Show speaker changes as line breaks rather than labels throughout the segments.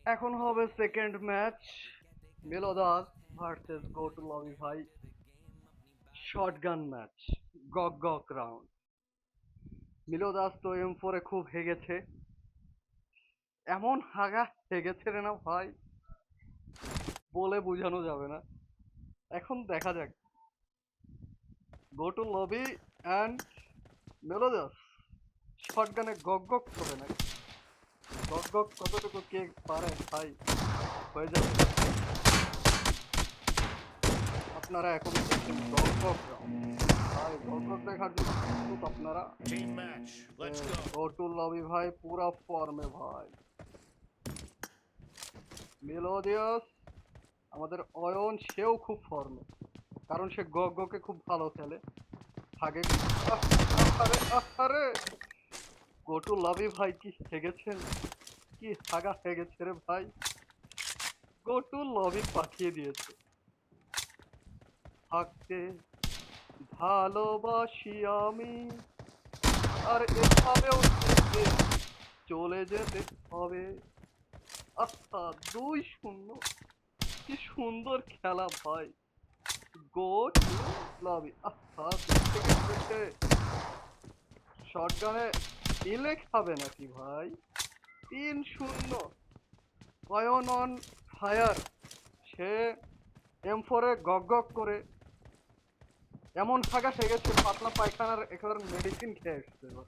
এখন হবে second match, Meliodas versus go to lobby ভাই। শটগান ম্যাচ, গক গক রাউন্ড। মিলোদাস তো M4 খুব হেগেছে, এমন হাগা হেগেছে রে না ভাই, বলে বোঝানো যাবে না। এখন দেখা যাক গো টু লবি অ্যান্ড মেলোদাস শটগানে গক গক হবে না। গক গক কতটুকু কে পারে ভাই, হয়ে যাবে। আপনারা এখন দেখছেন গক গক রাউন্ড ভাই। গক গক দেখার জন্য প্রস্তুত আপনারা?
Team match. Let's go.
গটুল লবি ভাই পুরা ফর্মে ভাই। মেলোডিয়াস, আমাদের অয়ন, সেও খুব ফর্মে, কারণ সে গগকে খুব ভালো খেলে। আগে আরে আরে, গটুল লবি ভাই কি হেগেছেন, কি হাগা হেগেছে রে ভাই। গটুল লবি পাঠিয়ে দিয়েছে। থাকতে ভালোবাসি আমি, আর এভাবেও থেকে চলে যেতে হবে। আচ্ছা, 2-0, কি সুন্দর খেলা ভাই। গো টু লবি, আহা, থেকে থেকে শটগানে দিলে খাবে নাকি ভাই। 3-0, Ayan on fire. Say M4 গগ গগ করে এমন ফাঁকা গেছে, পাতলা পায়খানার একেবারে মেডিসিন খেয়ে আসছে এবার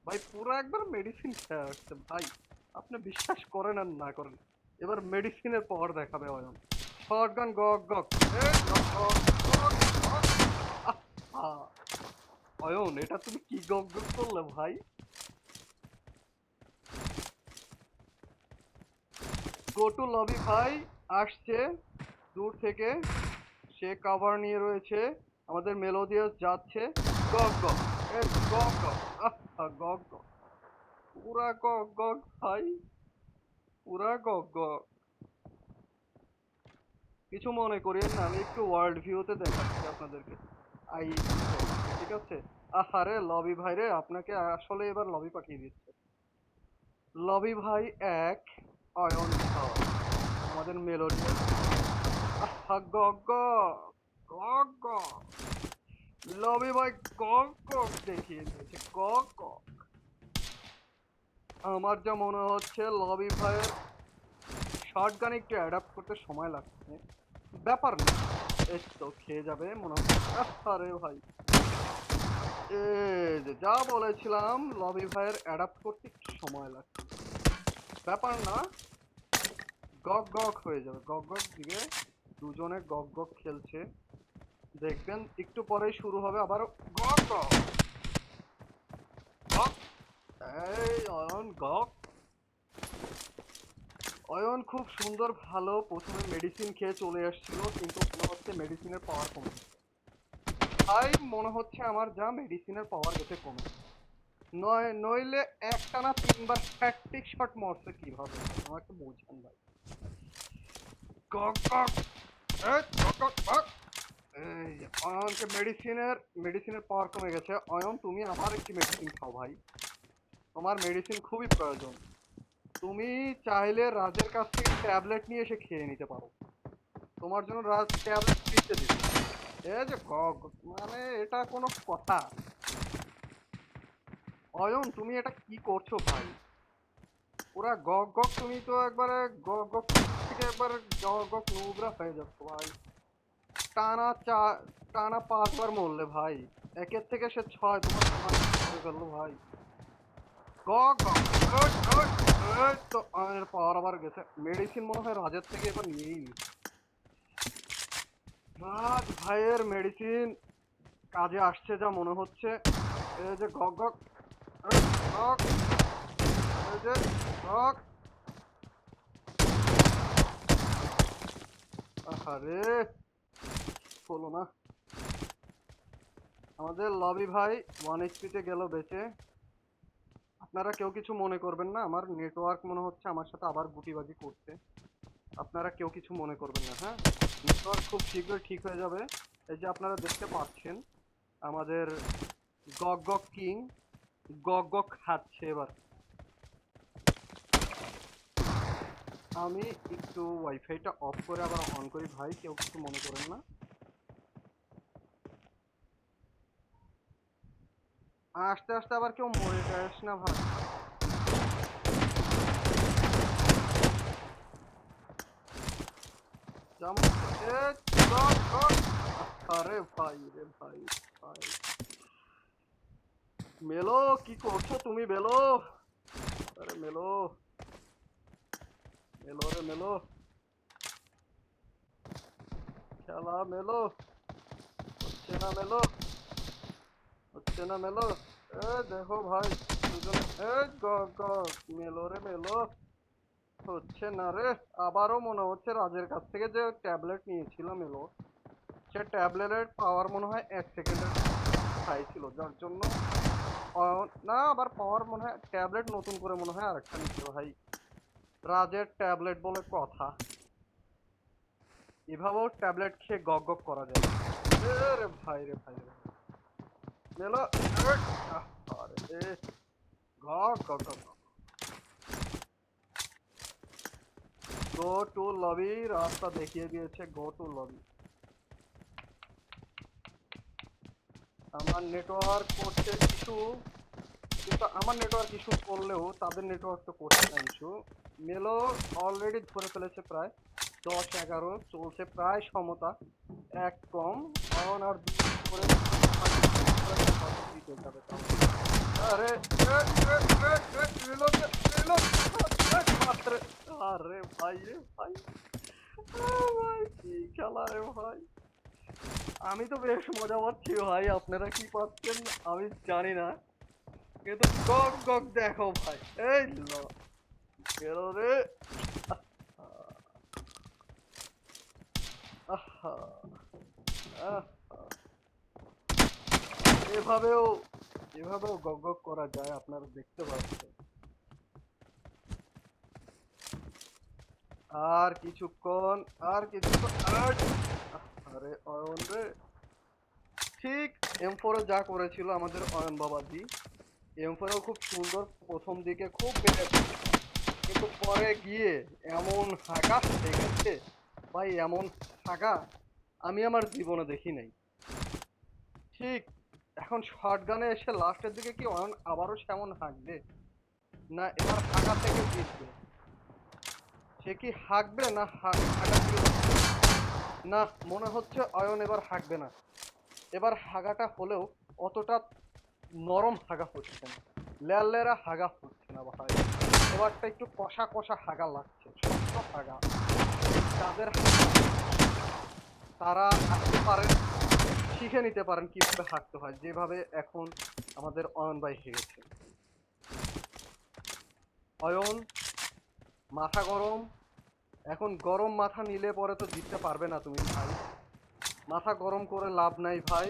ভাই, পুরো একবার মেডিসিন খেয়ে আসছে ভাই। আপনি বিশ্বাস করেন আর না করেন, এবার মেডিসিনের পাওয়ার দেখাবে অয়ন। শটগান গগ গগ, গগ গগ গগ গগ। আহা, অয়ন এটা তুমি কি গগ গগ করলে ভাই। গো টু লবি ভাই আসছে দূর থেকে, সে কভার নিয়ে রয়েছে। আমাদের মেলোডিয়াস যাচ্ছে গগ গগ, গগ গগ, আহা গগ গগ, পুরা গগ গগ ভাই, পুরা গগ গগ। কিছু মনে করিয়েন না, আমি একটু ওয়ার্ল্ড ভিউতে দেখাচ্ছি আপনাদেরকে। আই, ঠিক আছে। আহারে লবি ভাই রে, আপনাকে আসলে এবার লবি পাঠিয়ে দিচ্ছে। লবি ভাই এক, অয়ন ছয়। আমাদের মেলোডিয়াস, আহা গগ গগ, গগ গগ। লবি ভাই গগ গগ দেখিয়ে দিয়েছে, গগ গগ। আমার যা মনে হচ্ছে লবি ভাইয়ের শটগান একটু অ্যাডাপ্ট করতে সময় লাগছে। ব্যাপার না, এই তো খেয়ে যাবে মনে হচ্ছে। আরে ভাই, এই যে যা বলেছিলাম, লবি ভাইয়ের অ্যাডাপ্ট করতে একটু সময় লাগছে। ব্যাপার না, গগ গগ হয়ে যাবে। গগ গগ দিকে দুজনে গগ গগ খেলছে, দেখবেন একটু পরেই শুরু হবে আবার গগ গগ গগ। এই অয়ন গগ, অয়ন খুব সুন্দর ভালো প্রথমে মেডিসিন খেয়ে চলে আসছিল, কিন্তু মনে হচ্ছে মেডিসিনের পাওয়ার কমে। তাই মনে হচ্ছে আমার যা মেডিসিনের পাওয়ার গেছে কমে। নইলে একটানা 3বার হ্যাটট্রিক শট মারছে কিভাবে, আমাকে বোঝান ভাই। কক কক, এই কক কক কক। এই যে অয়নকে মেডিসিনের পাওয়ার কমে গেছে। অয়ন তুমি আমার একটি মেডিসিন খাও ভাই, তোমার মেডিসিন খুবই প্রয়োজন। তুমি চাইলে রাজের কাছ থেকে ট্যাবলেট নিয়ে এসে খেয়ে নিতে পারো, তোমার জন্য রাজ ট্যাবলেট ফ্রিতে দিবে। এই যে মানে এটা কোনো কথা? অয়ন তুমি এটা কি করছো ভাই, পুরা গগ গগ, তুমি তো একবারে গগ গগ থেকে একবারে গগ গগ নোংরা হয়ে যাচ্ছ ভাই। টানা টানা 5বার মরলে ভাই, একের থেকে সে 6, তোমার সমান করে ফেললো ভাই। গগ গগ, গুড গুড। এই তো আয়নের পাওয়ার আবার গেছে, মেডিসিন মনে হয় রাজের থেকে এবার নিয়েই নি। রাজ ভাইয়ের মেডিসিন কাজে আসছে যা মনে হচ্ছে। এই যে গগ গগ, এই গগ, এই যে গগ। আহারে, হলো না। আমাদের লবি ভাই 1 HP তে গেল বেঁচে। আপনারা কেউ কিছু মনে করবেন না, আমার নেটওয়ার্ক মনে হচ্ছে আমার সাথে আবার গুটিবাজি করছে। আপনারা কেউ কিছু মনে করবেন না, হ্যাঁ। নেটওয়ার্ক খুব শীঘ্রই ঠিক হয়ে যাবে। এই যে আপনারা দেখতে পাচ্ছেন আমাদের গগ গগ কিং গগ গগ খাচ্ছে এবার। আমি একটু ওয়াইফাইটা অফ করে আবার অন করি ভাই, কেউ কিছু মনে করেন না। আস্তে আস্তে আবার কেউ মরে যাস না ভাই। যেমন আরে ভাই রে ভাই ভাই, মেলো কি করছো তুমি মেলো? আরে মেলো, মেলো রে মেলো, খেলা মেলো, হচ্ছে না মেলো, হচ্ছে না মেলো। এ দেখো ভাই, দুজনে মেলো রে মেলো, হচ্ছে না রে। আবারও মনে হচ্ছে রাজের কাছ থেকে যে ট্যাবলেট নিয়েছিলাম এলো, সে ট্যাবলেটের পাওয়ার মনে হয় 1 সেকেন্ডের হাই ছিল, যার জন্য না আবার পাওয়ার মনে হয় ট্যাবলেট নতুন করে মনে হয় আরেকটা নিচ্ছে ভাই। রাজের ট্যাবলেট বলে কথা, এভাবেও ট্যাবলেট খেয়ে গগ গগ করা যায়। রে ভাই রে ভাই রে মেলো, আরে গগ গগ গগ। গো টু লবি, রাস্তা দেখিয়ে দিয়েছে, গো টু লবি। আমার নেটওয়ার্ক করছে ইস্যু, কিন্তু আমার নেটওয়ার্ক ইস্যু করলেও তাদের নেটওয়ার্ক তো করছে না ইস্যু। মেলো অলরেডি ধরে ফেলেছে প্রায় 10-11, চলছে প্রায় সমতা, এক কম। এখন আর করে দিতে যাবে তাও। আরে reload, reload, আরে ভাই রে ভাই, ভাই কি খেলা রে ভাই। আমি তো বেশ মজা পাচ্ছি ভাই, আপনারা কি পাচ্ছেন আমি জানি না, কিন্তু গগ গগ দেখো ভাই। এই লো বেরো রে। আহা, আহা, এভাবেও এভাবেও গগ গগ করা যায়, আপনারা দেখতে পাচ্ছেন। আর কিছুক্ষণ, আর কিছুক্ষণ, আরে অয়ন রে, ঠিক M4 যা করেছিল আমাদের অয়ন বাবাজি, M4 খুব সুন্দর প্রথম দিকে খুব বেড়েছে, কিন্তু পরে গিয়ে এমন হাগা লেগেছে ভাই, এমন হাগা আমি আমার জীবনে দেখি নাই। ঠিক এখন শটগানে এসে লাস্টের দিকে কি অয়ন আবারও সেমন হাঁকবে, না এবার হাগা থেকে জিতবে? সে কি হাঁকবে না হাগা থেকে জিতবে? না, মনে হচ্ছে অয়ন এবার হাঁকবে না। এবার হাগাটা হলেও অতটা নরম হাগা হচ্ছে না, লেরলেরা হাগা হচ্ছে না ভাই। এবারটা একটু কষা কষা হাগা লাগছে, শক্ত হাগা। যাদের তারা হাঁকতে পারেন, শিখে নিতে পারেন কিভাবে হাঁকতে হয়, যেভাবে এখন আমাদের অয়ন ভাই হেগেছে। অয়ন মাথা গরম, এখন গরম মাথা নিলে পরে তো জিততে পারবে না তুমি ভাই, মাথা গরম করে লাভ নাই ভাই।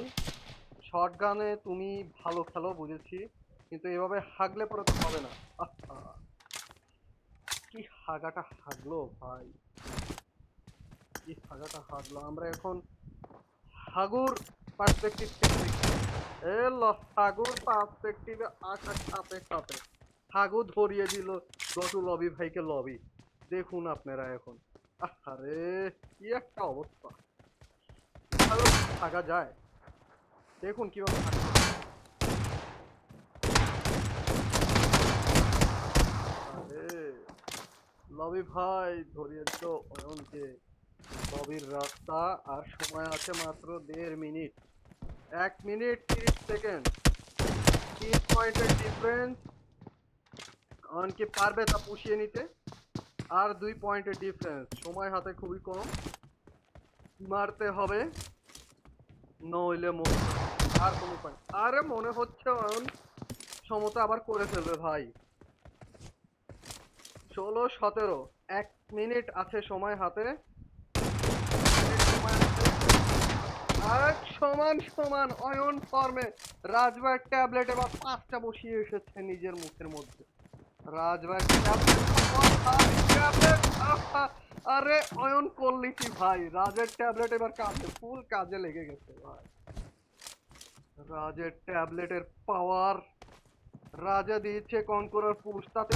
শটগানে তুমি ভালো খেলো বুঝেছি, কিন্তু এভাবে হাগলে পরে তো হবে না। আহা, কি হাগাটা হাগলো ভাই, কি হাগাটা হাগলো। আমরা এখন হাগুর পার্সপেক্টিভ থেকে দেখি। হাগুর পার্সপেক্টিভে আসার সাথে সাথে হাগু ধরিয়ে দিল গটু লবি ভাইকে লবি। দেখুন আপনারা এখন, আরে কি একটা অবস্থা, কিভাবে থাকা যায় দেখুন কিভাবে থাকা যায়। আরে লবি ভাই ধরিয়ে দিল অয়নকে, লবির রাস্তা। আর সময় আছে মাত্র 1.5 মিনিট, 1 মিনিট 30 সেকেন্ড, 3 পয়েন্টের ডিফারেন্স। অয়নকে পারবে তা পুষিয়ে নিতে, আর 2 পয়েন্টের ডিফারেন্স, সময় হাতে খুবই কম, মারতে হবে নইলে মরতে হবে। আর কোনো উপায়, আরে মনে হচ্ছে অয়ন সমতা আবার করে ফেলবে ভাই। 16-17, 1 মিনিট আছে সময় হাতে, সময় আছে। আর সমান সমান অয়ন ফর্মে রাজভাই ট্যাবলেট এবার 5টা বসিয়ে এসেছে নিজের মুখের মধ্যে। রাজভাই ট্যাবলেট, আরে অয়ন করলি কি ভাই, রাজের ট্যাবলেট এবার কাজে ফুল কাজে লেগে গেছে ভাই। রাজের ট্যাবলেটের পাওয়ার রাজা দিয়েছে কনকরার পুশ তাতে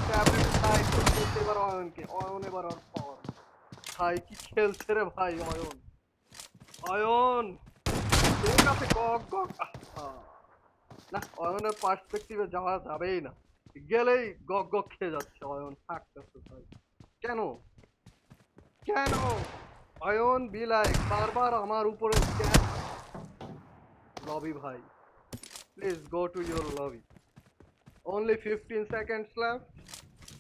ট্যাবলেট সাইড করতে এবার অয়নকে অয়ন এবার ওর পাওয়ার ভাই কি খেলছে রে ভাই অয়ন অয়ন ঠিক আছে গক গক না অয়নের পার্সপেক্টিভে যাওয়া যাবেই না গেলেই গক গক খেয়ে যাচ্ছে অয়ন থাকতেছে ভাই কেন কেন অয়ন বিলাই বারবার আমার উপরে লবি ভাই please go to your lobby only 15 seconds left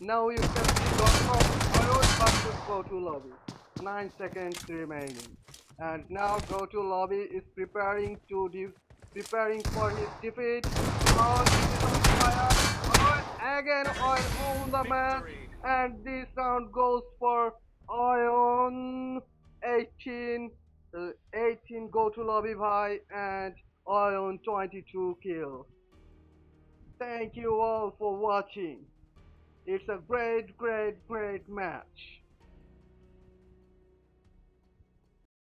now you can see gok Ọয়ন versus go to lobby 9 seconds remaining and now go to lobby is preparing for his defeat on fire again on the match
Victory.
and this round goes for Ọয়ন 18 18 go to lobby bhai and Ọয়ন 22 kills. Thank you all for watching. It's a great, great, great match.